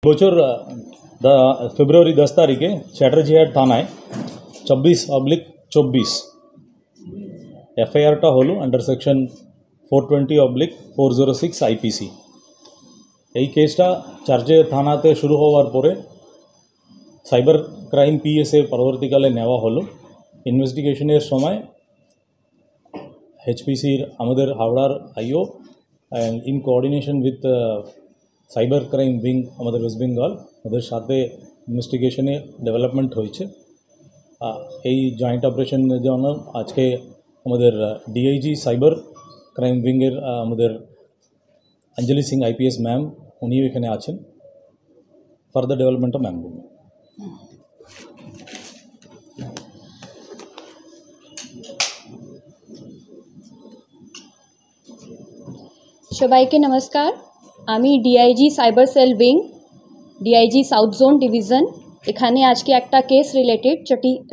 বছর ফেব্রুয়ারি 10 তারিখে চ্যাটার্জিহাট থানায় 24/24 এফআইআরটা হলো আন্ডার সেকশন 420/406 আইপিসি। এই কেসটা চার্জে থানাতে শুরু হওয়ার পরে সাইবার ক্রাইম পিএসএ পরবর্তীকালে নেওয়া হলো। ইনভেস্টিগেশনের সময় এইচপিসির আমাদের হাওড়ার IO and in coordination with cyber crime wing আমাদের ওয়েস্ট বেঙ্গল ওদের সাথে ইনভেস্টিগেশনে ডেভেলপমেন্ট হয়েছে। এই জয়েন্ট অপারেশনের জন্য আজকে আমাদের ডিআইজি সাইবার ক্রাইম উইংয়ের আমাদের অঞ্জলি সিং আইপিএস ম্যাম উনিও এখানে আছেন। ফার্দার ডেভেলপমেন্টটা ম্যাম বলুন। সবাইকে নমস্কার। আমি DIG cyber cell wing, DIG south zone division. এখানে আজকে একটা case related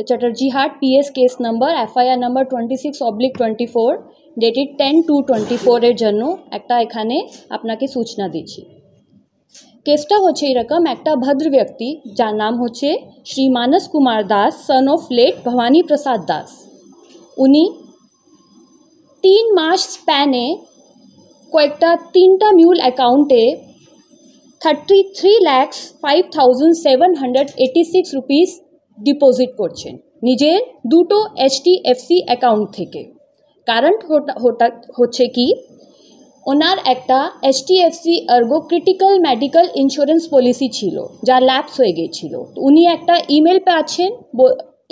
Chatterjeehat PS case number FIR number 26/24 dated 10/2/24 এর জন্য একটা এখানে আপনাকে সূচনা দিচ্ছি। কেসটা হচ্ছে এরকম, একটা ভদ্র ব্যক্তি যার নাম হচ্ছে Shri Manas Kumar Das, son of late Bhabani Prasad Das. উনি 3 মাস স্প্যানে কয়েকটা 3টা মিউল অ্যাকাউন্টে 33,05,786 রুপিস ডিপোজিট করছেন নিজের দুটো এইচডিএফসি অ্যাকাউন্ট থেকে। কারেন্ট হচ্ছে কি, ওনার একটা HDFC Ergo critical medical insurance policy ছিল যা ল্যাপস হয়ে গিয়েছিল। উনি একটা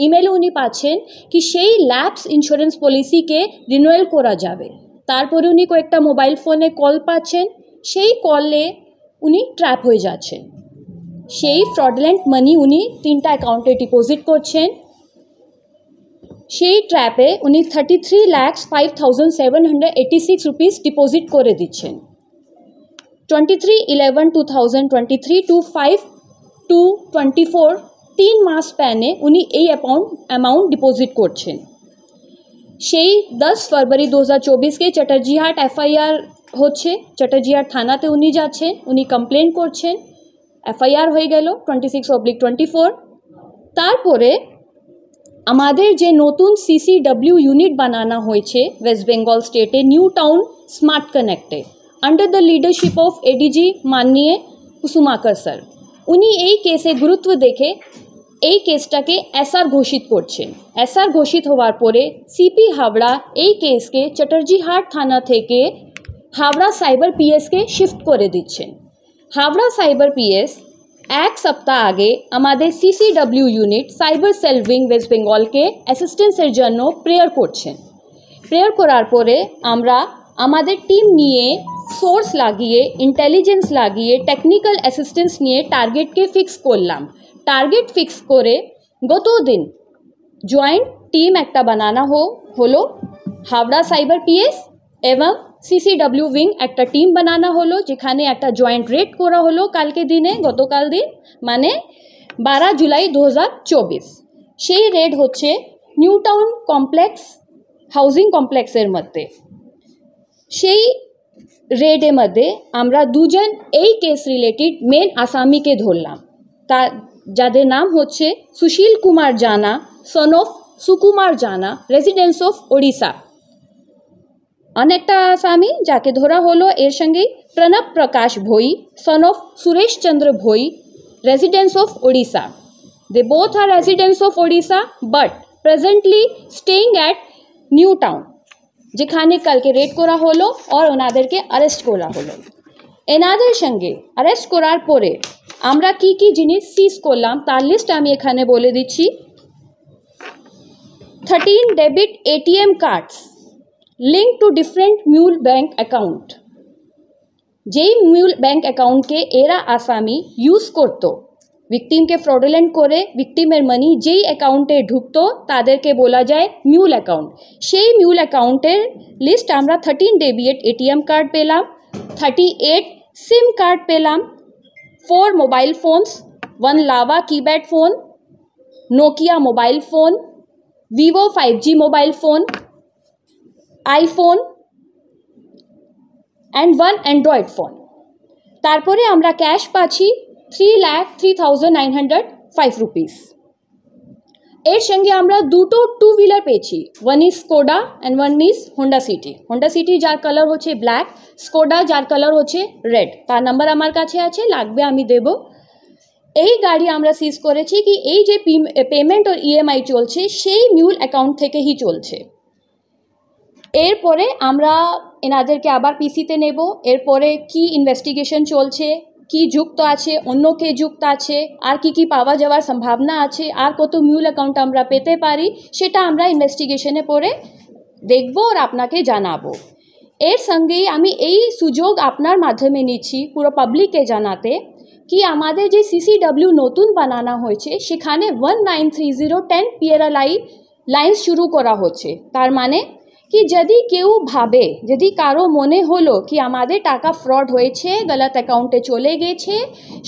ইমেলে উনি পাচ্ছেন কি সেই ল্যাপস ইন্স্যুরেন্স পলিসিকে রিনিউয়াল করা যাবে। তারপরে উনি কয়েকটা মোবাইল ফোনে কল পাচ্ছেন, সেই কলে উনি ট্র্যাপ হয়ে যাচ্ছেন। সেই ফ্রডুলেন্ট মানি উনি 3টা অ্যাকাউন্টে ডিপোজিট করছেন। সেই ট্র্যাপে উনি 33,05,786 রুপিস ডিপোজিট করে দিচ্ছেন। 23/11/2023 to 5/2/24 3 মাস স্প্যানে উনি এই অ্যামাউন্ট ডিপোজিট করছেন। সেই 10 ফেব্রুয়ারি 2024 के চ্যাটার্জিহাট এফআইআর হচ্ছে। চ্যাটার্জিহাট থানাতে উনি যাচ্ছেন, উনি কমপ্লেন করছেন, এফআইআর হয়ে গেল 26/24। তারপরে আমাদের যে নতুন সিসিডব্লিউ ইউনিট বানানো হয়েছে ওয়েস্ট বেঙ্গল স্টেটে নিউ টাউন স্মার্ট কানেক্টে under the leadership of ADG মাননীয় কুসুমাকর স্যার, উনি এই কেসে গুরুত্ব দেখে এই কেসটাকে এসআর ঘোষিত করছেন। এসআর ঘোষিত হওয়ার পরে সিপি হাওড়া এই কেসকে চ্যাটার্জিহাট থানা থেকে হাওড়া সাইবার পিএসকে শিফট করে দিচ্ছেন। হাওড়া সাইবার পিএস এক সপ্তাহ আগে আমাদের CCW unit cyber cell wing West বেঙ্গলকে অ্যাসিস্ট্যান্সের জন্য প্রেয়ার করছেন। প্রেয়ার করার পরে আমরা আমাদের টিম নিয়ে সোর্স লাগিয়ে, ইন্টেলিজেন্স লাগিয়ে, টেকনিক্যাল অ্যাসিস্ট্যান্স নিয়ে টার্গেটকে ফিক্স করলাম। টার্গেট ফিক্স করে গত দিন জয়েন্ট টিম একটা বানানো হলো। হাওড়া সাইবার পিএস এবং সিসিডব্লিউ উইং একটা টিম বানানো হলো, যেখানে একটা জয়েন্ট রেড করা হলো গতকাল দিন মানে 12 জুলাই 2024। সেই রেড হচ্ছে নিউ টাউন কমপ্লেক্স হাউজিং কমপ্লেক্সের মধ্যে। সেই রেডের মধ্যে আমরা দুজন এই কেস রিলেটেড মেন আসামিকে ধরলাম, যাদের নাম হচ্ছে সুশীল কুমার জানা, সন অফ সুকুমার জানা, রেসিডেন্স অফ ওড়িশা। অনেকটা আসামি যাকে ধরা হলো এর সঙ্গে Pranab Prakash Bhoi, son of Suresh Chandra Bhoi, residence of Odisha. They both are residence of Odisha but presently staying at New Town, যেখানে কালকে রেড করা হলো আর ওনাদেরকে অ্যারেস্ট করা হলো। এনাদের সঙ্গে অ্যারেস্ট করার পরে আমরা কি কি জিনিস সিজ করলাম তার লিস্ট আমি এখানে বলে দিচ্ছি। 13 debit ATM cards link to different mule bank account. যেই মিউল ব্যাঙ্ক অ্যাকাউন্টকে এরা আসামি ইউজ করতো ভিকটিমকে ফ্রডুলেন্ট করে, ভিকটিমের মানি যেই অ্যাকাউন্টে ঢুকতো তাদেরকে বলা যায় মিউল অ্যাকাউন্ট। সেই মিউল অ্যাকাউন্টের লিস্ট আমরা 13 ডেবিট এটিএম কার্ড পেলাম, 38 সিম কার্ড পেলাম, 4 mobile phones, 1 lava keypad phone, Nokia mobile phone, Vivo 5G mobile phone, iPhone and 1 Android phone. তারপরে আমরা ক্যাশ পাচ্ছি 3,03,905 রুপিস। এর সঙ্গে আমরা দুটো টু হুইলার পেয়েছি, one is Skoda and one is Honda city. Honda city যার কালার হচ্ছে ব্ল্যাক, স্কোডা যার কালার হচ্ছে রেড। তার নাম্বার আমার কাছে আছে, লাগবে আমি দেব। এই গাড়ি আমরা সিজ করেছি কি এই যে পেমেন্ট ও ইএমআই চলছে সেই মিউল অ্যাকাউন্ট থেকেই চলছে। এরপরে আমরা এনাদেরকে আবার পিসিতে নেব। এরপরে কি ইনভেস্টিগেশন চলছে, কি যুক্ত আছে, অন্য কে যুক্ত আছে, আর কি পাওয়া যাওয়ার সম্ভাবনা আছে, আর কত মিউল অ্যাকাউন্ট আমরা পেতে পারি, সেটা আমরা ইনভেস্টিগেশনে পরে দেখব আর আপনাকে জানাবো। এর সঙ্গেই আমি এই সুযোগ আপনার মাধ্যমে নিচ্ছি পুরো পাবলিককে জানাতে কি আমাদের যে সিসিডব্লিউ নতুন বানানো হয়েছে সেখানে 193010 PRLI লাইন্স শুরু করা হচ্ছে। তার মানে কি যদি কেউ ভাবে, যদি কারো মনে হলো কি আমাদের টাকা ফ্রড হয়েছে, গলত অ্যাকাউন্টে চলে গেছে,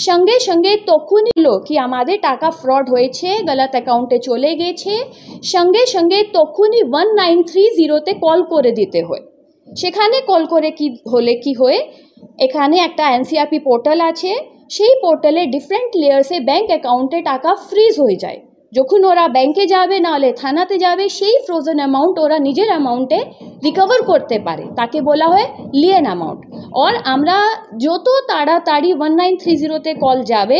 সঙ্গে সঙ্গে তখনই হলো কি আমাদের টাকা ফ্রড হয়েছে, গলত অ্যাকাউন্টে চলে গেছে, সঙ্গে সঙ্গে তখনই 1930-তে কল করে দিতে হয়। সেখানে কল করে কি হলে কি হয়, এখানে একটা এনসিআরপি পোর্টাল আছে, সেই পোর্টালে ডিফারেন্ট লেয়ার্সে ব্যাঙ্ক অ্যাকাউন্টে টাকা ফ্রিজ হয়ে যায়। যখন ওরা ব্যাংকে যাবে নাহলে থানাতে যাবে, সেই ফ্রোজেন অ্যামাউন্ট ওরা নিজের অ্যামাউন্টে রিকভার করতে পারে, তাকে বলা হয় লিয়েন অ্যামাউন্ট। আর আমরা যত তাড়াতাড়ি 1930-তে কল যাবে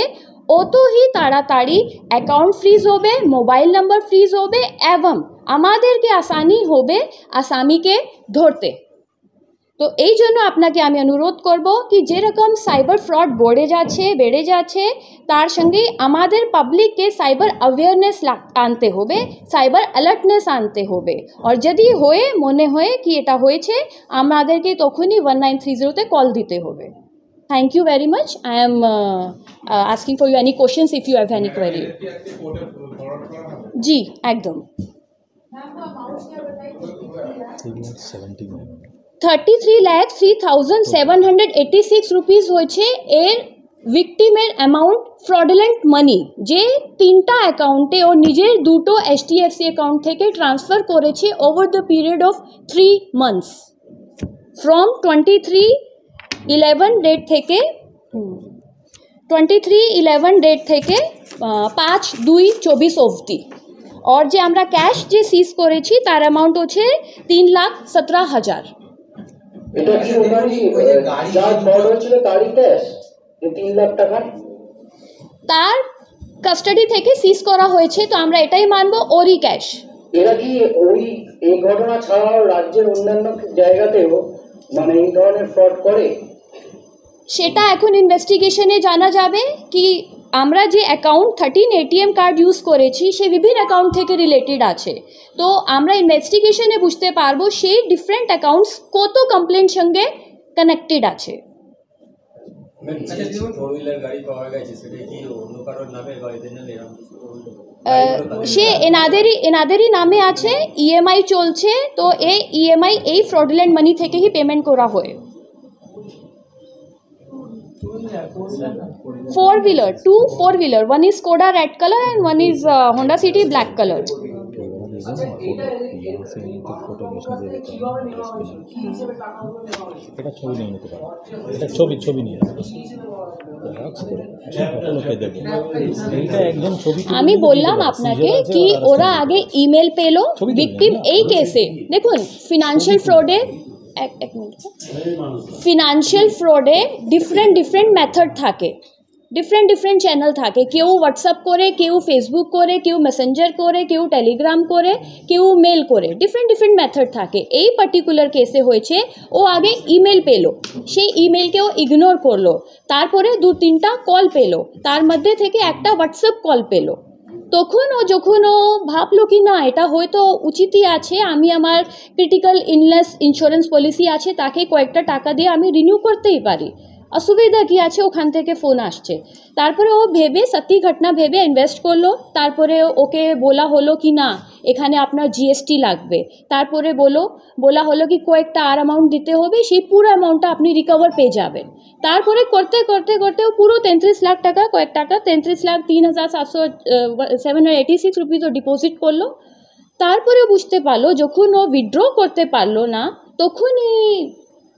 অতই তাড়াতাড়ি অ্যাকাউন্ট ফ্রিজ হবে, মোবাইল নাম্বার ফ্রিজ হবে এবং আমাদেরকে আসানি হবে আসামিকে ধরতে। তো এই জন্য আপনাকে আমি অনুরোধ করব কি যেরকম সাইবার ফ্রড বেড়ে যাচ্ছে তার সঙ্গে আমাদের পাবলিককে সাইবার অ্যাওয়ারনেস আনতে হবে, সাইবার অ্যালার্টনেস আনতে হবে। আর যদি মনে হয় কি এটা হয়েছে আমাদেরকে তখনই 1930-তে কল দিতে হবে। Thank you very much. I am asking for you any questions if you have any query. জি একদম। 33,03,786 রুপিস হয়েছে এর ভিকটিমের অ্যামাউন্ট ফ্রডুলেন্ট মানি, যে তিনটা অ্যাকাউন্টে ও নিজের দুটো HDFC অ্যাকাউন্ট থেকে ট্রান্সফার করেছে over the period of 3 months from 23/11 date থেকে 5/2/24 অবধি। और যে আমরা ক্যাশ যে সিজ করেছি তার অ্যামাউন্ট হচ্ছে 3,17,000। এটা কি ওনারই যা ফ্রড হয়েছিল তারই ক্যাশ, যে 3 লাখ টাকা তার কাস্টাডি থেকে সিজ করা হয়েছে, তো আমরা এটাই মানবো ওরই ক্যাশ। এরা কি এই ঘটনা ছাড়াও রাজ্যের অন্যান্য জায়গাতেও মানে এই ধরনের ফ্রড করে? সেটা এখন ইনভেস্টিগেশনে জানা যাবে কি আমরা যে অ্যাকাউন্ট 13 ATM কার্ড ইউজ করেছি সে বিভিন্ন অ্যাকাউন্ট থেকে রিলেটেড আছে, তো আমরা ইনভেস্টিগেশনে বুঝতে পারবো সেই ডিফারেন্ট অ্যাকাউন্টস কত কমপ্লেন্ট সঙ্গে কানেক্টেড আছে। সে এনাদেরই নামে আছে, ইএমআই চলছে, তো এই ইএমআই এই ফ্রডুলেন্ট মানি থেকেই পেমেন্ট করা হয়। 4-wheeler, 2 4-wheeler, one is Skoda red color and one is Honda City black color. এটা ছবি নিয়ে নিতে পারো, এটা ছবি নিয়ে আমি বললাম আপনাকে কি ওরা আগে ইমেল পেলো ভিকটিম এই কেসে। দেখুন ফিনান্সিয়াল ফ্রডে ডিফারেন্ট মেথড থাকে, ডিফারেন্ট চ্যানেল থাকে, কেউ হোয়াটসঅ্যাপ করে, কেউ ফেসবুক করে, কেউ মেসেঞ্জার করে, কেউ টেলিগ্রাম করে, কেউ মেল করে, ডিফারেন্ট মেথড থাকে। এই পার্টিকুলার কেসে হয়েছে ও আগে ইমেল পেলো, সেই ইমেলকে ও ইগনোর করলো, তারপরে 2-3টা কল পেলো, তার মধ্যে থেকে একটা হোয়াটসঅ্যাপ কল পেলো। যখন ও ভাবলো কি না এটা হয়তো উচিতই আছে, আমি আমার ক্রিটিক্যাল ইলনেস ইন্স্যুরেন্স পলিসি আছে, তাকে কয়েকটা টাকা দিয়ে আমি রিনিউ করতেই পারি, অসুবিধা কি আছে, ওখান থেকে ফোন আসছে। তারপরে ও সত্যি ঘটনা ভেবে ইনভেস্ট করলো, তারপরে ওকে বলা হলো কি না এখানে আপনার GST লাগবে, তারপরে বলা হলো কি কয়েকটা আর অ্যামাউন্ট দিতে হবে, সেই পুরো অ্যামাউন্টটা আপনি রিকভার পেয়ে যাবেন। তারপরে করতে ও পুরো 33 লাখ টাকা, কয়েক টাকা 33,03,786 রুপিস ও ডিপোজিট করলো। তারপরে বুঝতে পারলো যখন ও উইথড্র করতে পারলো না তখনই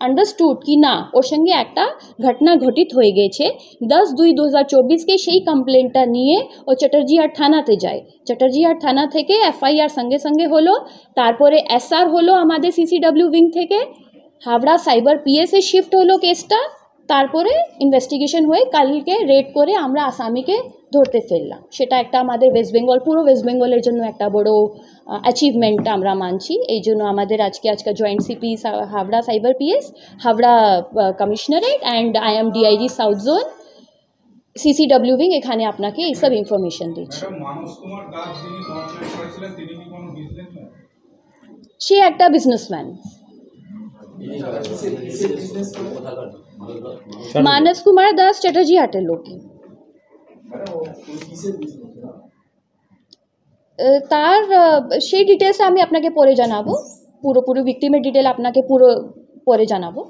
আন্ডারস্টুড কি না ওর সঙ্গে একটা ঘটনা ঘটিত হয়ে গেছে। 10/2/2024 সেই কমপ্লেনটা নিয়ে ও চটার্জিহাট থানাতে যায়। চটার্জিহাট থানা থেকে এফআইআর সঙ্গে সঙ্গে হলো, তারপরে এসআর হলো আমাদের সিসিডব্লিউ উইং থেকে, হাবড়া সাইবার পিএসে শিফট হলো কেসটা, তারপরে ইনভেস্টিগেশন হয়ে কালকে রেড করে আমরা আসামিকে ধরতে ফেললাম। সেটা একটা আমাদের ওয়েস্ট বেঙ্গল, পুরো ওয়েস্ট বেঙ্গলের জন্য একটা বড় অ্যাচিভমেন্ট আমরা মানছি। এই জন্য আমাদের আজকে joint CP Habra cyber PS, Habra commissionerate and IAM DIG south zone, CCW wing এখানে আপনাকে এইসব ইনফরমেশন দিচ্ছি। মানস কুমার দাস যিনি কমপ্লেন করেছিলেন তিনি কি কোনো বিজনেসম্যান? সে একটা বিজনেসম্যান। মানস কুমার দাস চটার্জিহাটের লোকই। তার সেই ডিটেলসটা আমি আপনাকে পরে জানাবো, পুরোপুরি ভিক্টিমের ডিটেল আপনাকে পুরো পরে জানাবো।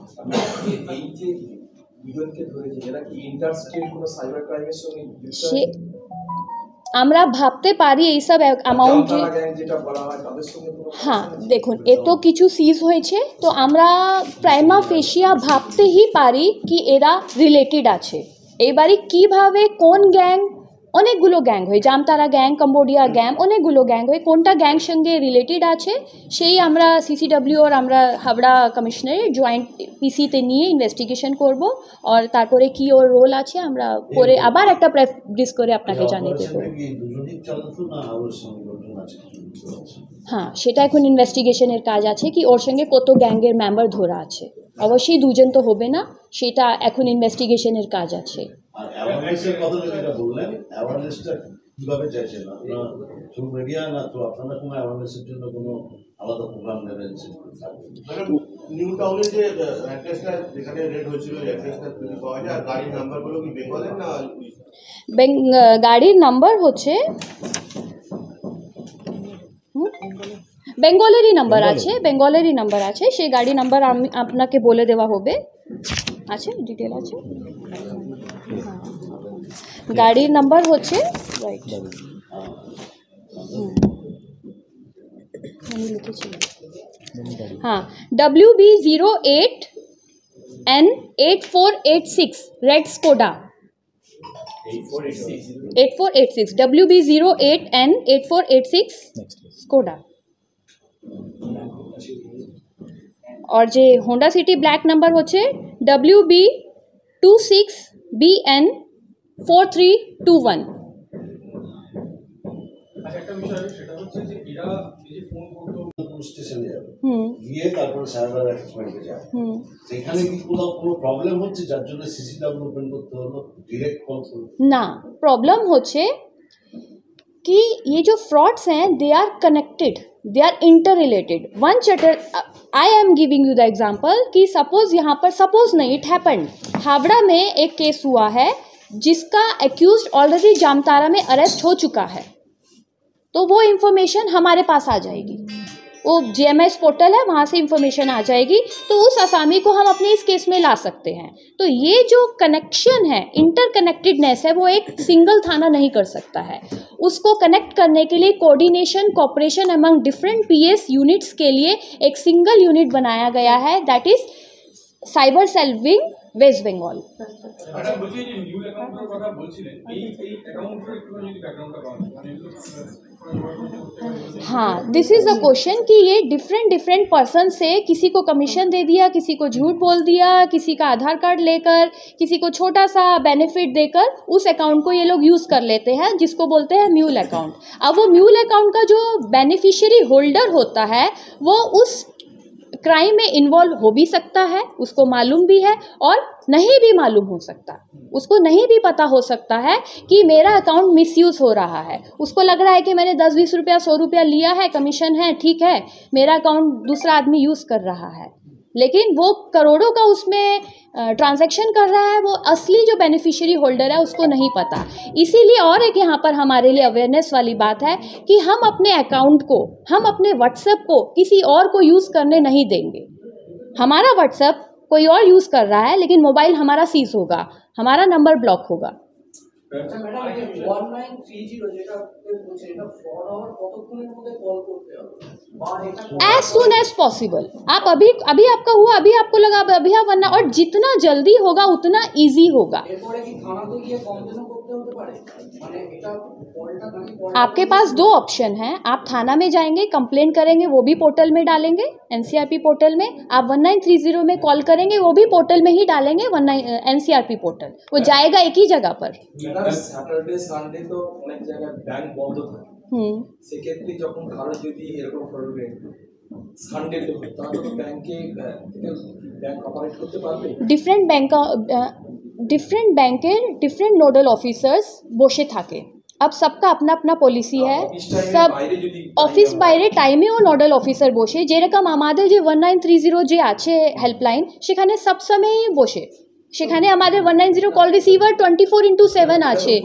সে আমরা ভাবতে পারি এইসব অ্যামাউন্ট, হ্যাঁ দেখুন এত কিছু সিজ হয়েছে তো আমরা প্রাইমা ফেসিয়া ভাবতেই পারি কি এরা রিলেটেড আছে। এবারে কিভাবে কোন গ্যাং, অনেকগুলো গ্যাং হয়, জামতারা গ্যাং, কম্বোডিয়া গ্যাং, অনেকগুলো গ্যাং হয়, কোনটা গ্যাং সঙ্গে রিলেটেড আছে সেই আমরা সিসিডব্লিউ আর আমরা হাবড়া কমিশনারের জয়েন্ট পিসিতে নিয়ে ইনভেস্টিগেশন করব, আর তারপরে কি ওর রোল আছে আমরা পরে আবার একটা প্রেস রিলিজ করে আপনাকে জানিয়ে দেবো। হ্যাঁ সেটা এখন ইনভেস্টিগেশনের কাজ আছে কি ওর সঙ্গে কত গ্যাংয়ের মেম্বার ধরা আছে। অবশ্যই দুজন তো হবে না, সেটা এখন ইনভেস্টিগেশনের কাজ আছে। আর অ্যাওয়ারনেসের কথা যেটা বললেন, অ্যাওয়ারনেসটা কিভাবে চাইছেন আপনারা? থ্রু মিডিয়া না তো আপনারা কোনো অ্যাওয়ারনেসের জন্য কোনো আলাদা প্রোগ্রাম নেবেন? নিউ টাউনে যে অ্যাড্রেসটা যেখানে রেড হয়েছিল অ্যাড্রেসটা যদি পাওয়া যায়, আর গাড়ির নাম্বারগুলো কি বেঙ্গলের না? গাড়ির নাম্বার হচ্ছে বেঙ্গলেরই নাম্বার আছে, বেঙ্গলেরই নাম্বার আছে, সেই গাড়ি নাম্বার আমি আপনাকে বলে দেওয়া হবে, আছে ডিটেল আছে। গাড়ির নাম্বার হচ্ছে রাইট, আমি লিখেছি, हाँ WB08N8486 red Skoda 8486 WB08N8486 Skoda. और जे होंडा सिटी ब्लैक नंबर होचे WB26BN4321। স্টেশনে যাবে, গিয়ে তারপরে সাইবার অ্যাটাচমেন্টে যায়, সেখানে কি কোনো প্রবলেম হচ্ছে যার জন্য সিসিডব্লিউ ওপেন করতে হলো ডিরেক্ট কল? না, प्रॉब्लम होचे कि ये जो फ्रॉड्स हैं they are connected, they are inter related. One चटर I am giving you the example कि सपोज यहाँ पर, सपोज नहीं, इट हैपेंड, हावड़ा में एक केस हुआ है जिसका एक्यूज्ड ऑलरेडी जामतारा में अरेस्ट हो चुका है, तो वो इन्फॉर्मेशन हमारे पास आ जाएगी, वो GMS पोर्टल है वहाँ से इन्फॉर्मेशन आ जाएगी, तो उस आसामी को हम अपने इस केस में ला सकते हैं। तो ये जो कनेक्शन है, इंटरकनेक्टेडनेस है, वो एक सिंगल थाना नहीं कर सकता है। उसको कनेक्ट करने के लिए coordination, cooperation among different PS units के लिए एक सिंगल यूनिट बनाया गया है, that is cyber cell wing West Bengal. हाँ, दिस इज़ अ क्वेश्चन कि ये डिफरेंट पर्सन से किसी को कमीशन दे दिया, किसी को झूठ बोल दिया, किसी का आधार कार्ड लेकर, किसी को छोटा सा बेनिफिट देकर उस अकाउंट को ये लोग यूज़ कर लेते हैं, जिसको बोलते हैं म्यूल अकाउंट। अब वो म्यूल अकाउंट का जो बेनिफिशियरी होल्डर होता है वो उस क्राइम में इन्वॉल्व हो भी सकता है, उसको मालूम भी है, और नहीं भी मालूम हो सकता, उसको नहीं भी पता हो सकता है कि मेरा अकाउंट मिसयूज़ हो रहा है। उसको लग रहा है कि मैंने 10-20 रुपया 100 रुपया लिया है, कमीशन है, ठीक है, मेरा अकाउंट दूसरा आदमी यूज़ कर रहा है, लेकिन वो करोड़ों का उसमें ट्रांजैक्शन कर रहा है, वो असली जो बेनिफिशियरी होल्डर है उसको नहीं पता। इसीलिए और एक यहाँ पर हमारे लिए अवेयरनेस वाली बात है कि हम अपने अकाउंट को, हम अपने व्हाट्सएप को किसी और को यूज़ करने नहीं देंगे। हमारा व्हाट्सएप कोई और यूज़ कर रहा है लेकिन मोबाइल हमारा सीज होगा, हमारा नंबर ब्लॉक होगा। আচ্ছা ম্যাডাম, এই 1930 যেটা বলছে, এটা ফ্রড হওয়ার কতক্ষণের মধ্যে কল করতে হবে বা এটা एज सुन एज पॉसिबल। आप अभी अभी आपका हुआ, अभी आपको लगा अभी आप, वरना, और जितना जल्दी होगा उतना इजी होगा। এরপরে কি থানাতে গিয়ে কমপ্লেনও করতে হতে পারে? মানে এটা কলটা নাকি आपके पास दो ऑप्शन हैं, आप थाना में जाएंगे, कंप्लेन करेंगे, वो भी पोर्टल में डालेंगे, एनसीआरपी पोर्टल में। आप 1930 में कॉल करेंगे, वो भी पोर्टल में ही डालेंगे, एनसीआरपी पोर्टल, वो जाएगा एक ही जगह पर। স্যাটারডে সানডে তো অনেক জায়গায় ব্যাংক বন্ধ থাকে, সেক্ষেত্রে যখন কারো যদি এরকম করবে সানডে তাহলে তো ব্যাংক অপারেট করতে পারবে। डिफरेंट बैंकेर डिफरेंट नोडल ऑफिसर्स बसे थाके। अब सबका अपना अपना पलिसि है, सब অফিস বাইরে টাইমেও নডাল অফিসার বসে, যেরকম আমাদের যে 1930 যে আছে হেল্পলাইন, সেখানে সবসময়ই বসে, সেখানে আমাদের 190 কল রিসিভার 24/7 আছে।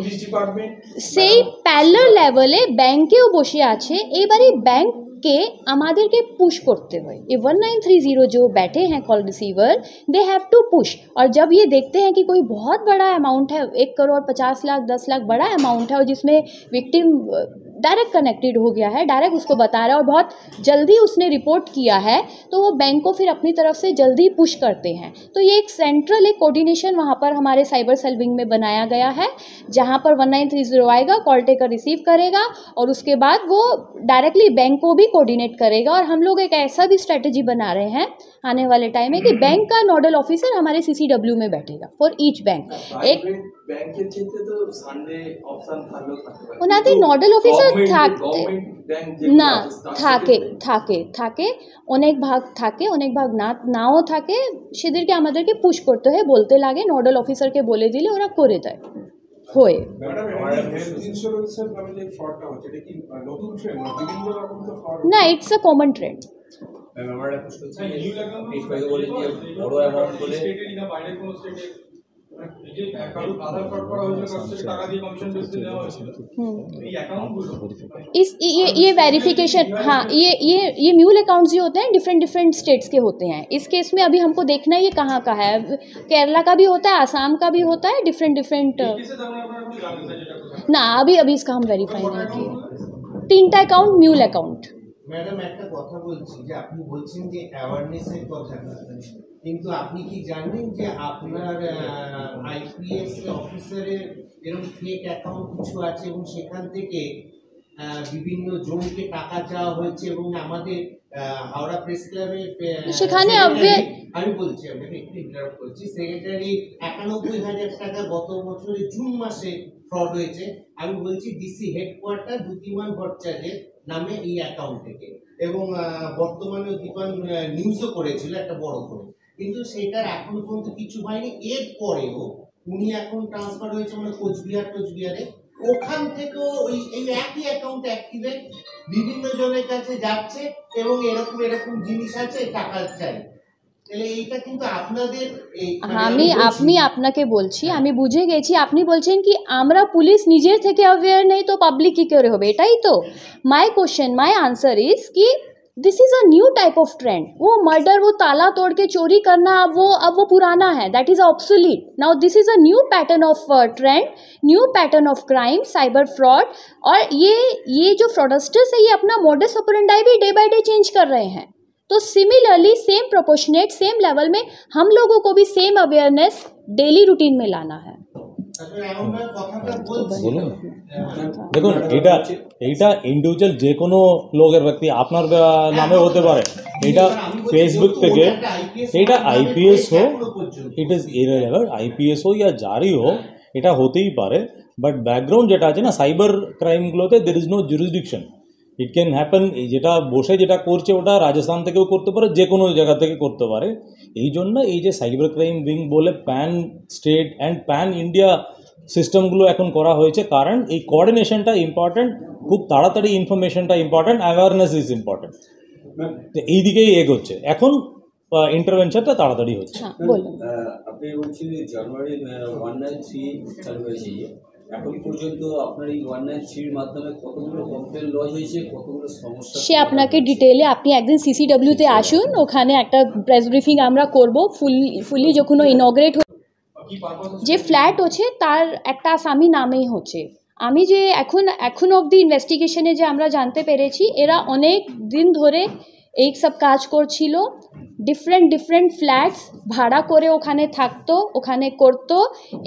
সেই প্যারালাল লেভেলে ব্যাংকেও বসে আছে। এবারে ব্যাংককে আমাদেরকে पुश करते हुए ये 1930 जो बैठे हैं call receiver, they have to push. और जब ये देखते हैं कि कोई बहुत बड़ा अमाउंट है, 1 करोड़ 50 लाख 10 लाख बड़ा अमाउंट है, और जिसमें विक्टिम डायरेक्ट कनेक्टेड हो गया है, डायरेक्ट उसको बता रहा है और बहुत जल्दी उसने रिपोर्ट किया है, तो वो बैंक को फिर अपनी तरफ से जल्दी पुश करते हैं। तो ये एक सेंट्रल एक कोऑर्डिनेशन वहाँ पर हमारे साइबर सेल विंग में बनाया गया है, जहाँ पर 1930 आएगा, कॉल टेकर रिसीव करेगा और उसके बाद वो डायरेक्टली बैंक को भी कोऑर्डिनेट करेगा। और हम लोग एक ऐसा भी स्ट्रेटजी बना रहे हैं आने वाले टाइम में कि बैंक का नोडल ऑफिसर हमारे CCW में बैठेगा फॉर ईच बैंक। एक ব্যাংকের ক্ষেত্রে তো সানডে অপশন থাকলেও থাকতে পারে, ওনাদের নডাল অফিসার থাকতে না থাকে থাকে থাকে থাকে অনেক ভাগ থাকে, অনেক ভাগ নাও থাকে, সেদেরকে আমাদেরকে পুশ করতে হয়, বলতে লাগে, নডাল অফিসারকে বলে দিলে ওরা করে দেয় হয়ে। ম্যাডাম, হেলথ ইন্স্যুরেন্সের ভাবে যে ফ্রডটা হচ্ছে, এটা কি নতুন ট্রেন্ড না? বিভিন্ন রকম তো ফ্রড। না, ইটস আ কমন ট্রেন্ড। আমার একটা প্রশ্ন হচ্ছে, নিউ অ্যাকাউন্ট বলে যে বড় অ্যামাউন্ট বলে স্টেটে না বাইরে কোন স্টেটে এই যে অ্যাকাউন্ট আধার কার্ড করা হয়েছে, কাছ থেকে টাকা দিয়ে কমিশন বেসে নেওয়া হয়েছে, এই অ্যাকাউন্টগুলো इस ये वेरिफिकेशन, हाँ, ये म्यूल अकाउंट्स जो होते हैं डिफरेंट स्टेट्स के होते हैं। इस केस में अभी हमको देखना है ये कहाँ का है। केरला का भी होता है, आसाम का भी होता है, डिफरेंट किसे জানা আপনারা আপনি জানেন স্যার যেটা ना, अभी इसका हम वेरीफाई नहीं किए। 3টা अकाउंट म्यूल अकाउंट। ম্যাডাম, একটা কথা বলছি যে আপনি বলছেন যে অ্যাওয়ারনেসের কথা, কিন্তু আপনি কি জানেন যে আপনার আইপিএস অফিসারের এরকম ফেক অ্যাকাউন্ট কিছু আছে এবং সেখান থেকে বিভিন্ন জনকে টাকা চাওয়া হয়েছে, এবং আমাদের হাওড়া প্রেস ক্লাবের সেখানে আমি বলছি, আপনাকে একটু ইন্টারাপ্ট করছি, সেক্রেটারি 91,000 টাকা গত বছরের জুন মাসে ফ্রড হয়েছে। আমি বলছি ডিসি হেডকোয়ার্টার দ্যুতিমান ভট্টাচার্যের নামে এই অ্যাকাউন্ট থেকে, এবং বর্তমানে দ্যুতিমান নিউজও করেছিল একটা বড় করে, কিন্তু সেটার এখনো পর্যন্ত কিছু হয়নি। এরপরেও উনি এখন ট্রান্সফার হয়েছে মানে কোচবিহারে, ওখান থেকেও এই একই অ্যাকাউন্ট অ্যাক্টিভেট বিভিন্ন জনের কাছে যাচ্ছে এবং এরকম জিনিস আছে, টাকা চাই। তাহলে এইটা কিন্তু আপনাদের আমি আপনাকে বলছি, আমি বুঝে গেছি আপনি বলছেন কি আমরা পুলিশ নিজের থেকে অ্যাওয়্যার নেই তো পাবলিক কি করে হবে, এটাই তো মাই आंसर इज कि this is a new type of trend. वो मर्डर, वो ताला तोड़ के चोरी करना, अब वो पुराना है, that is obsolete. Now this is a new pattern of trend, new pattern of crime, cyber fraud. और ये जो फ्रॉडस्टर्स है, ये अपना मोडस ऑपरेंडाई भी डे बाय डे चेंज कर रहे हैं। तो similarly same proportionate same level में हम लोगों को भी सेम अवेयरनेस डेली रूटीन में लाना है। দেখুন, এইটা ইন্ডিভিজুয়াল যে কোনো লোকের ব্যক্তি আপনার নামে হতে পারে, এটা ফেসবুক থেকে, এটা আইপিএস হোক, ইট ইজ ইররিলেভেন্ট, আইপিএস হোক या জারি হোক, এটা হতেই পারে। বাট ব্যাকগ্রাউন্ড যেটা আছে না সাইবার ক্রাইমগুলোতে, there is no jurisdiction, it can happen. যেটা বসে যেটা করছে ওটা রাজস্থান থেকেও করতে পারে, যে কোনো জায়গা থেকে করতে পারে। এই জন্য এই যে সাইবার ক্রাইম উইং বলে pan state and pan India সিস্টেমগুলো এখন করা হয়েছে, কারণ এই কোঅর্ডিনেশনটা ইম্পর্ট্যান্ট, খুব তাড়াতাড়ি ইনফরমেশনটা ইম্পর্ট্যান্ট, অ্যাওয়ারনেস ইজ ইম্পর্ট্যান্ট। তো এই দিকেই এগোচ্ছে এখন, ইন্টারভেনশনটা তাড়াতাড়ি হচ্ছে। আপনি বলছেন জানুয়ারি 193 চালু হয়েছে, এখন পর্যন্ত আপনার এই 193 মাধ্যমে কতগুলো কমপ্লেন লজ হয়েছে, কতগুলো সমস্যা, সে আপনাকে ডিটেলে আপনি একদিন CCW তে আসুন, ওখানে একটা প্রেস ব্রিফিং আমরা করব ফুলি যখন ইনঅগ্রেট। কি পারপাস যে ফ্ল্যাট হচ্ছে তার একটা আসামি নামেই হচ্ছে। আমি যে এখন অবধি ইনভেস্টিগেশনে যে আমরা জানতে পেরেছি এরা অনেক দিন ধরে এই সব কাজ করছিল, ডিফারেন্ট ফ্ল্যাটস ভাড়া করে ওখানে থাকতো, ওখানে করতো।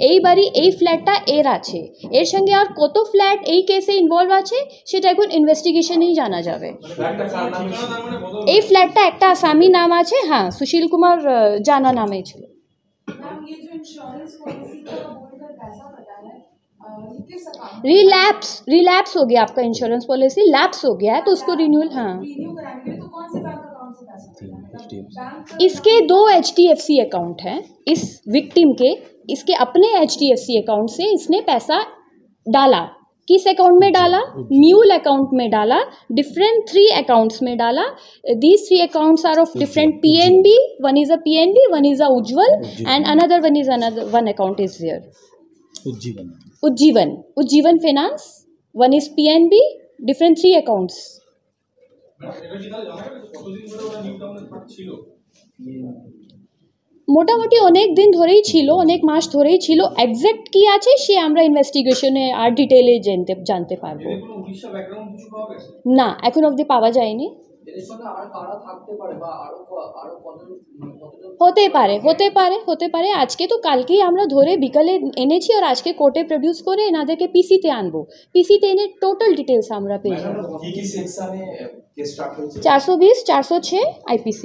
এই বাড়ি এই ফ্ল্যাটটা এর আছে, এর সঙ্গে আর কত ফ্ল্যাট এই কেসে ইনভলভ আছে সেটা এখন ইনভেস্টিগেশনেই জানা যাবে। এই ফ্ল্যাটটা একটা আসামি নাম আছে, হ্যাঁ সুशील कुमार জানা নামে ছিল। रिलैप्स हो गया आपका इंश्योरेंस पॉलिसी, लैप्स हो गया है तो उसको रिन्यूअल, हाँ इसके 2 HDFC अकाउंट हैं इस विक्टिम के, इसके अपने HDFC अकाउंट से इसने पैसा डाला। किस अकाउंट में डाला? म्यूल अकाउंट में डाला, डिफरेंट 3 अकाउंट्स में डाला। These 3 accounts are of different PNB, one is a PNB, one is a Ujjwal and another one account is there Ujjivan finance, one is PNB, different 3 accounts. মোটামুটি অনেক দিন ধরেই ছিল, অনেক মাস ধরেই ছিল। এক্সাক্ট কি আছে সে আমরা ইনভেস্টিগেশনে আর ডিটেইলে জানতে পারবো। না এখন অবধি পাওয়া যায়নি। হতে পারে আজকে তো কালকেই আমরা ধরে বিকালে এনেছি আর আজকে কোর্টে প্রডিউস করে এনাদেরকে পিসিতে আনবো। পিসিতে এনে টোটাল ডিটেলস আমরা পেয়ে যাবো। 420, 406 IPC।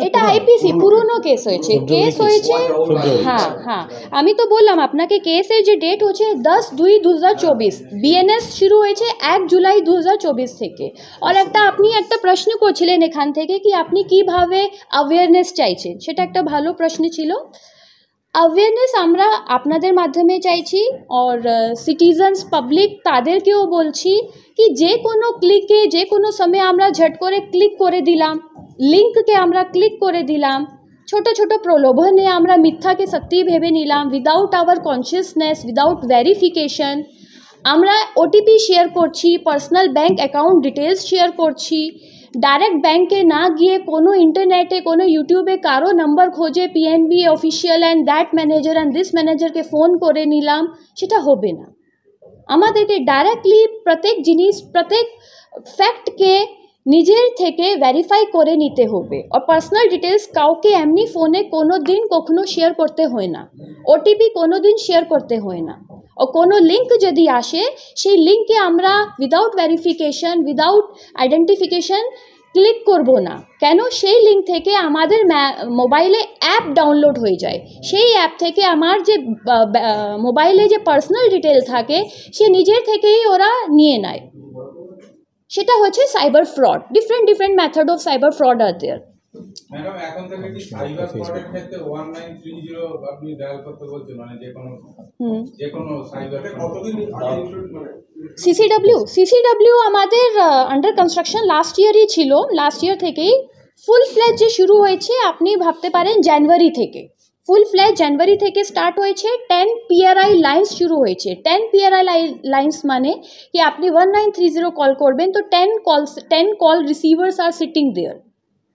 এটা আইপিসি পুরনো কেস হয়েছে হ্যাঁ আমি তো বললাম আপনাকে কেসের যে ডেট হচ্ছে 10/2/2024, বিএনএস শুরু হয়েছে 1 জুলাই 2024 থেকে। আর আপনি একটা প্রশ্ন করছিলেন এখান থেকে কি আপনি কিভাবে অ্যাওয়ারনেস চাইছেন, সেটা একটা ভালো প্রশ্ন ছিল। অ্যাওয়ারনেস আমরা আপনাদের মাধ্যমে চাইছি আর সিটিজেন্স পাবলিক তাদেরকেও বলছি কি যে কোনো ক্লিকে যে কোনো সময় আমরা ঝট করে ক্লিক করে দিলাম, লিঙ্ককে আমরা ক্লিক করে দিলাম, ছোট ছোট প্রলোভনে আমরা মিথ্যাকে সত্যি ভেবে নিলাম, without hour consciousness, without verification আমরা ওটিপি শেয়ার করছি, personal bank account details share করছি। ডাইরেক্ট ব্যাঙ্কে না গিয়ে কোনো ইন্টারনেটে কোনো ইউটিউবে কারো নাম্বার খোঁজে PNB official and that manager and this ম্যানেজারকে ফোন করে নিলাম, সেটা হবে না। আমাদেরকে ডাইরেক্টলি প্রত্যেক জিনিস প্রত্যেক ফ্যাক্টকে নিজের থেকে ভেরিফাই করে নিতে হবে। আর পার্সোনাল ডিটেলস কাউকে এমনি ফোনে কোনো দিন কখনো শেয়ার করতে হয় না, ওটিপি কোনো দিন শেয়ার করতে হয় না। और कोनो लिंक यदि आसे সেই লিঙ্কে আমরা without verification without identification click করব না। কেন? সেই লিঙ্ক থেকে আমাদের মোবাইলে অ্যাপ ডাউনলোড হয়ে যায়, সেই অ্যাপ থেকে আমার যে মোবাইলে যে পার্সোনাল ডিটেল থাকে সে নিজের থেকেই ওরা নিয়ে নেয়। সেটা হচ্ছে cyber fraud. Different method of cyber fraud are there. Madam এখন থেকে কি সাইবার ফ্রডের ক্ষেত্রে 1930 আপনি ডায়াল করতে বলছেন, মানে যে কোনো সাইবার কতদিন সিসিডব্লিউ আমাদের আন্ডার কনস্ট্রাকশন লাস্ট ইয়ারই ছিল, লাস্ট ইয়ার থেকেই ফুল ফ্ল্যাজ যে শুরু হয়েছে আপনি ভাবতে পারেন জানুয়ারি থেকে, ফুল ফ্ল্যাজ জানুয়ারি থেকে স্টার্ট হয়েছে। 10 PRI লাইন্স শুরু হয়েছে। 10 PRI লাইন্স মানে কি আপনি 1930 কল করবেন তো 10 call receivers are sitting there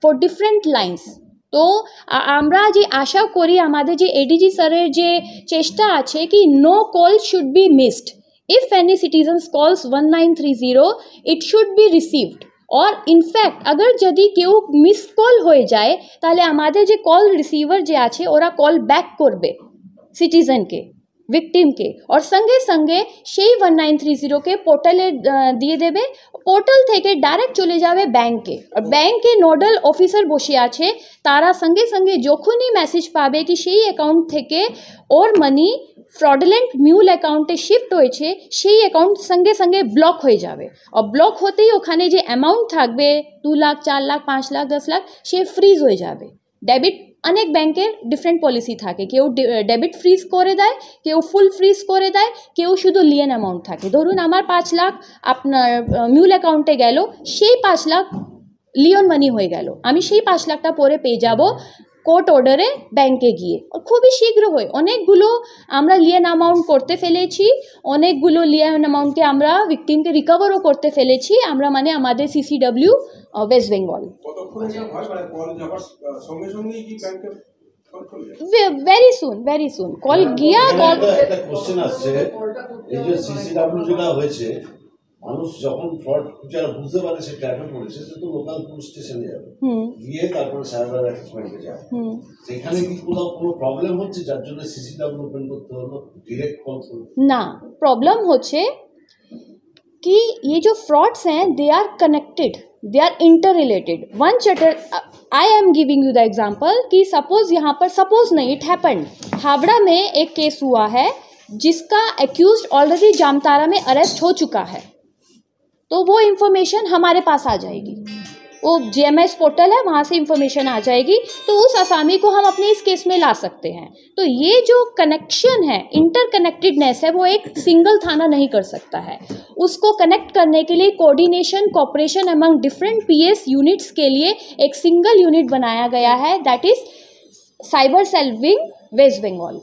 for different lines. তো আমরা যে আশা করি আমাদের যে ADG স্যারের যে চেষ্টা আছে কি no call should be missed. If any citizens calls 1930 it should be received. और इनफैक्ट अगर यदि केउ मिस कल हो जाए ताहले आमादेर जे कल रिसीवर जे आछे ओरा कल बैक करबे सिटीजन के विक्टिम के और संगे संगे सेई 1930 के पोर्टले दिए देबे। पोर्टल थेके डायरेक्ट चले जाबे बैंके और बैंके नोडल अफिसार बसे आछे तारा संगे संगे जखोनी मैसेज पाबे कि सेई अ্যাকাউন্ট থেকে ओर मनी फ्रॉडुलेंट म्यूल अ্যাকাউন্টে शिफ्ट হয়েছে সেই অ্যাকাউন্ট संगे संगे ब्लक हो जाए और ब्लक होते ही ओखाने जे अ্যামাউন্ট থাকবে 2 लाख 4 लाख 5 लाख 10 लाख से फ्रीज हो जाए। डेबिट अनेक बैंकेर डिफरेंट पलिसि थाके, केउ डेबिट फ्रीज करे देय, केउ फुल फ्रीज करे देय, केउ शुधु लियन अ্যামাউন্ট थाके। धरुन आमार 5 लाख आपनार म्यूल अ্যাকাউন্টে गेलो, सेई 5 लाख लियन मानी हो गेलो, आमी सेई 5 लाखटा परे पेये जाबो কোর্ট অর্ডারে ব্যাংকে গিয়ে খুবই শীঘ্র হয় অনেকগুলো আমরা লিয়েন অ্যামাউন্ট করতে ফেলেছি অনেকগুলো লিয়েন অ্যামাউন্টকে আমরা ভিকটিমকে রিকভারও করতে ফেলেছি আমরা মানে আমাদের CCW West Bengal very soon call গিয়া কল একটা কোশ্চেন আসছে এই যে সিসিডব্লিউ যেটা হয়েছে মানুষ যখন ফ্রড যারা বুঝতে পারে সে ট্র্যাপে পড়েছে সে তো লোকাল পুলিশ স্টেশনে যাবে গিয়ে তারপরে সাইবার অ্যাসেসমেন্টে যাবে সেখানে কি কোনো প্রবলেম হচ্ছে যার জন্য সিসিডব্লিউ ওপেন করতে হলো ডিরেক্ট কল না प्रॉब्लम होच्छे कि ये जो फ्रॉड्स हैं they are connected they are inter related one चटर I am giving you the example कि सपोज यहाँ पर सपोज नहीं इट हैपेंड हावड़ा में एक केस हुआ है जिसका एक्यूज्ड ऑलरेडी जामतारा में अरेस्ट हो चुका है तो वो इन्फॉर्मेशन हमारे पास आ जाएगी वो GMS पोर्टल है वहाँ से इन्फॉर्मेशन आ जाएगी तो उस आसामी को हम अपने इस केस में ला सकते हैं तो ये जो कनेक्शन है इंटरकनेक्टेडनेस है वो एक सिंगल थाना नहीं कर सकता है उसको कनेक्ट करने के लिए coordination cooperation among different PS units के लिए एक सिंगल यूनिट बनाया गया है that is cyber cell wing West Bengal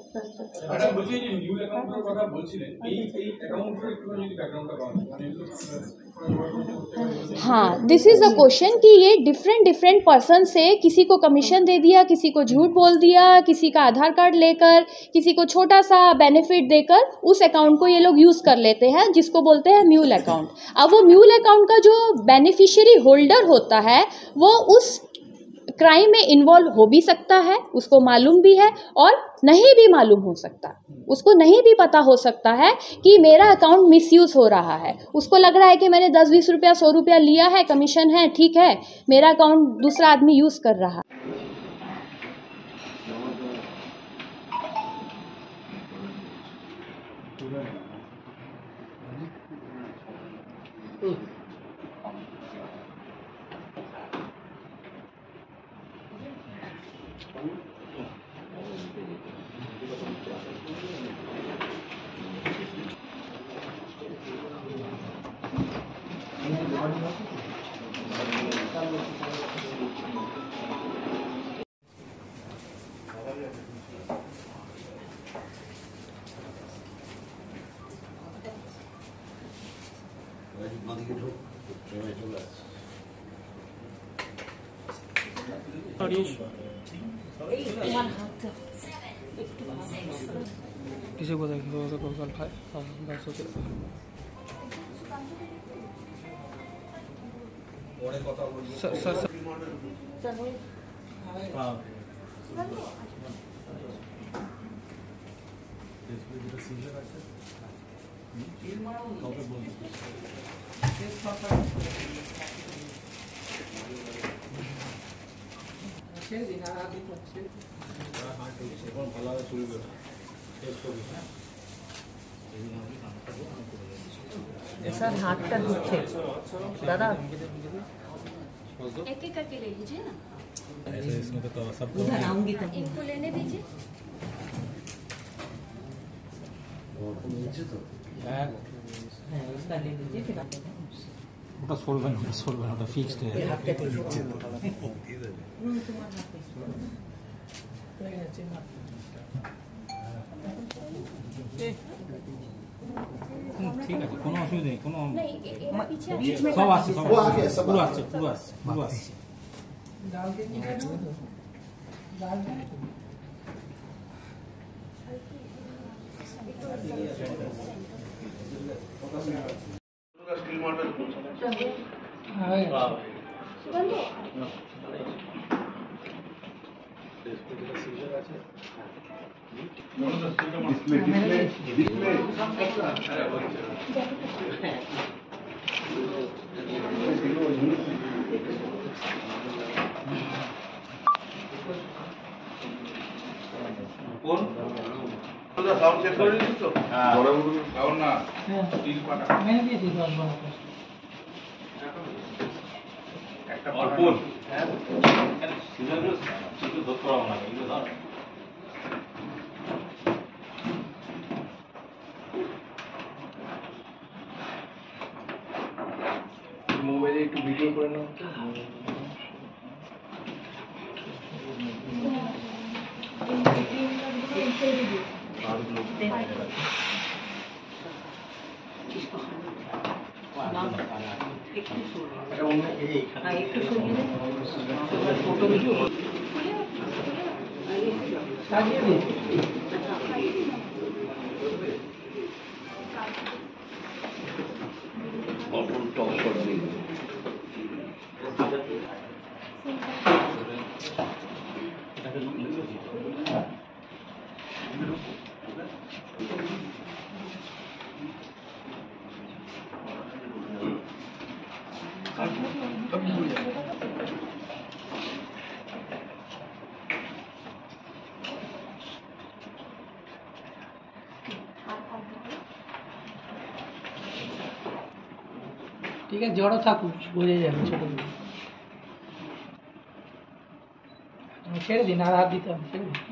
हाँ दिस इज़ अ क्वेश्चन कि ये डिफरेंट पर्सन से किसी को कमीशन दे दिया किसी को झूठ बोल दिया किसी का आधार कार्ड लेकर किसी को छोटा सा बेनिफिट देकर उस अकाउंट को ये लोग यूज़ कर लेते हैं जिसको बोलते हैं म्यूल अकाउंट अब वो म्यूल अकाउंट का जो बेनिफिशियरी होल्डर होता है वो उस क्राइम में इन्वॉल्व हो भी सकता है उसको मालूम भी है और नहीं भी मालूम हो सकता उसको नहीं भी पता हो सकता है कि मेरा अकाउंट मिसयूज़ हो रहा है उसको लग रहा है कि मैंने 10-20 रुपया 100 रुपया लिया है कमीशन है ठीक है मेरा अकाउंट दूसरा आदमी यूज़ कर रहा है किसी को कल खाए हाँ बस ओके सर सर सर हाथটা ঢুকছে दादा एक एक करके ले लीजिए ना ऐसे इसमें तो सब उधर आऊंगी तब इनको लेने दीजिए हाँ उसका ले लीजिए फिर आप ওটা সরবেন ওটা ফিক্সড হয়ে फिर हाथ पे लीजिए ঠিক আছে কোনো অসুবিধা নেই কোনো बीच में সব আছে সব পুরো আসছে স্কিল মডেল কোন তোরা সাউন্ড চেক করে দিছিস তো বড় বড় সাউন্ড না স্টিল পাটা मैंने दिए थे 10 12 একটা অল্পন হ্যাঁ সিজনগুলো শুধু ধরতে পারবো না এগুলো ধর মোবাইলে একটু ভিডিও করে নাও তো ঠিক আছে, জড়ো থাকুক, বোঝা যাবে ছোট ছেড়ে দিন, আর হাত দিতে হবে, ছেড়ে দিন।